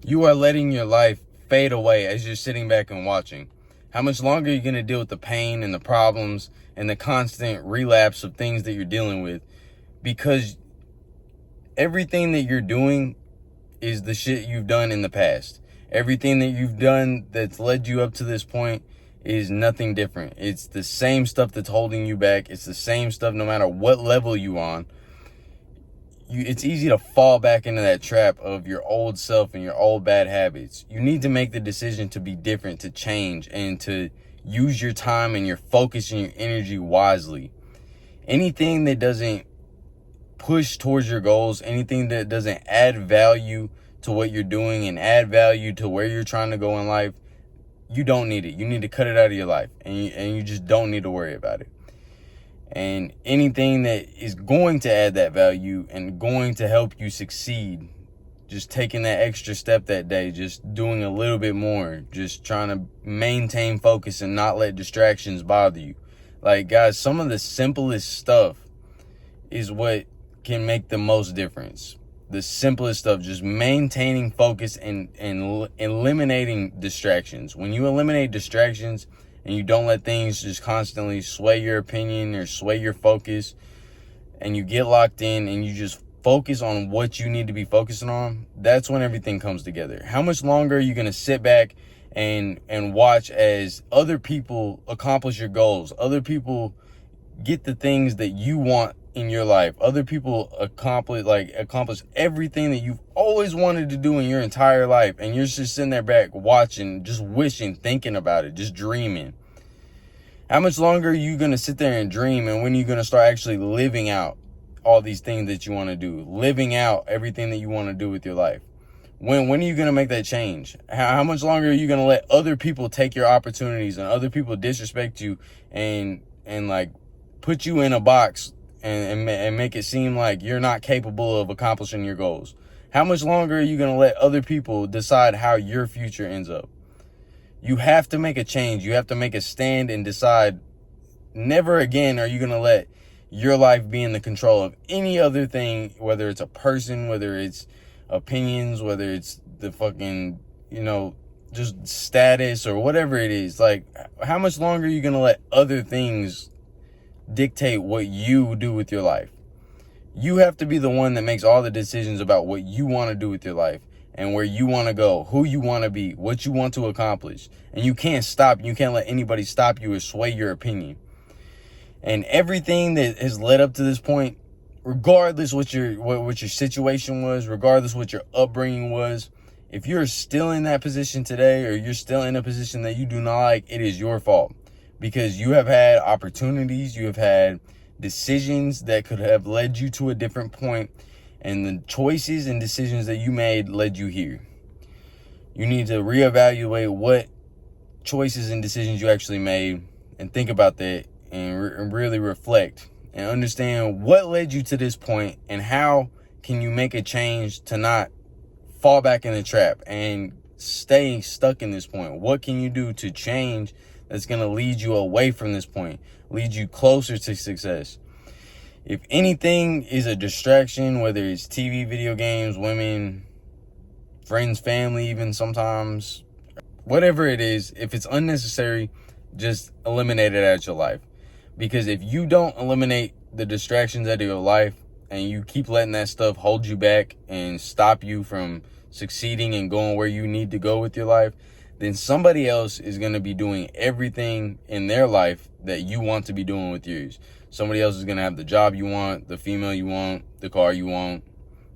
You are letting your life fade away as you're sitting back and watching. How much longer are you going to deal with the pain and the problems and the constant relapse of things that you're dealing with? Because everything that you're doing is the shit you've done in the past. Everything that you've done that's led you up to this point is nothing different. It's the same stuff that's holding you back. It's the same stuff no matter what level you on. It's easy to fall back into that trap of your old self and your old bad habits. You need to make the decision to be different, to change, and to use your time and your focus and your energy wisely. Anything that doesn't push towards your goals, anything that doesn't add value to what you're doing and add value to where you're trying to go in life, you don't need it. You need to cut it out of your life, and you just don't need to worry about it. And anything that is going to add that value and going to help you succeed, just taking that extra step that day, just doing a little bit more, just trying to maintain focus and not let distractions bother you. Like, guys, some of the simplest stuff is what can make the most difference. The simplest stuff, just maintaining focus and eliminating distractions. When you eliminate distractions and you don't let things just constantly sway your opinion or sway your focus, and you get locked in and you just focus on what you need to be focusing on, that's when everything comes together. How much longer are you going to sit back and watch as other people accomplish your goals, other people get the things that you want in your life, other people accomplish everything that you've always wanted to do in your entire life, and you're just sitting there back watching, just wishing, thinking about it, just dreaming? How much longer are you going to sit there and dream, and when are you going to start actually living out all these things that you want to do, living out everything that you want to do with your life? When are you going to make that change? How much longer are you going to let other people take your opportunities and other people disrespect you and like put you in a box and make it seem like you're not capable of accomplishing your goals? How much longer are you going to let other people decide how your future ends up? You have to make a change. You have to make a stand and decide, never again are you going to let your life be in the control of any other thing, whether it's a person, whether it's opinions, whether it's the fucking, just status or whatever it is. Like, how much longer are you going to let other things dictate what you do with your life? You have to be the one that makes all the decisions about what you want to do with your life and where you want to go, who you want to be, what you want to accomplish. And you can't stop. You can't let anybody stop you or sway your opinion. And everything that has led up to this point, regardless what your situation was, regardless what your upbringing was, if you're still in that position today, or you're still in a position that you do not like, it is your fault. Because you have had opportunities, you have had decisions that could have led you to a different point, and the choices and decisions that you made led you here. You need to reevaluate what choices and decisions you actually made, and think about that, and really reflect and understand what led you to this point, and how can you make a change to not fall back in the trap and stay stuck in this point. What can you do to change that's going to lead you away from this point, lead you closer to success? If anything is a distraction, whether it's TV, video games, women, friends, family, even sometimes, whatever it is, if it's unnecessary, just eliminate it out of your life. Because if you don't eliminate the distractions out of your life, and you keep letting that stuff hold you back and stop you from succeeding and going where you need to go with your life, then somebody else is going to be doing everything in their life that you want to be doing with yours. Somebody else is going to have the job you want, the female you want, the car you want,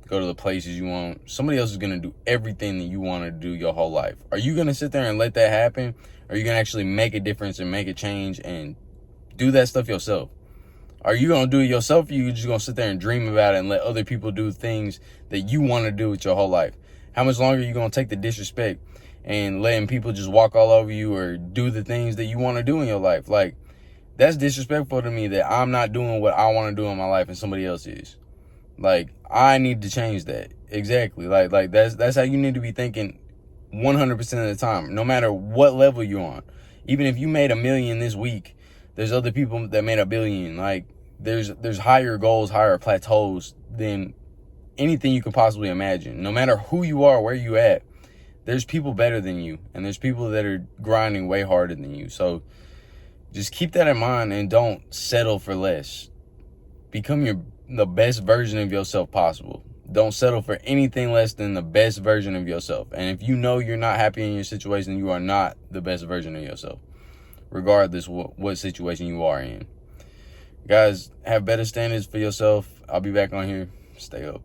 go to the places you want. Somebody else is going to do everything that you want to do your whole life. Are you going to sit there and let that happen? Or are you going to actually make a difference and make a change and do that stuff yourself? Are you going to do it yourself, or are you just going to sit there and dream about it and let other people do things that you want to do with your whole life? How much longer are you going to take the disrespect and letting people just walk all over you or do the things that you want to do in your life? Like, that's disrespectful to me that I'm not doing what I want to do in my life and somebody else is. Like, I need to change that. Exactly. Like that's how you need to be thinking 100% of the time, no matter what level you're on. Even if you made $1 million this week, there's other people that made $1 billion. Like, there's higher goals, higher plateaus than anything you could possibly imagine. No matter who you are, where you at, there's people better than you, and there's people that are grinding way harder than you. So just keep that in mind and don't settle for less. Become the best version of yourself possible. Don't settle for anything less than the best version of yourself. And if you know you're not happy in your situation, you are not the best version of yourself, regardless what situation you are in. Guys, have better standards for yourself. I'll be back on here. Stay up.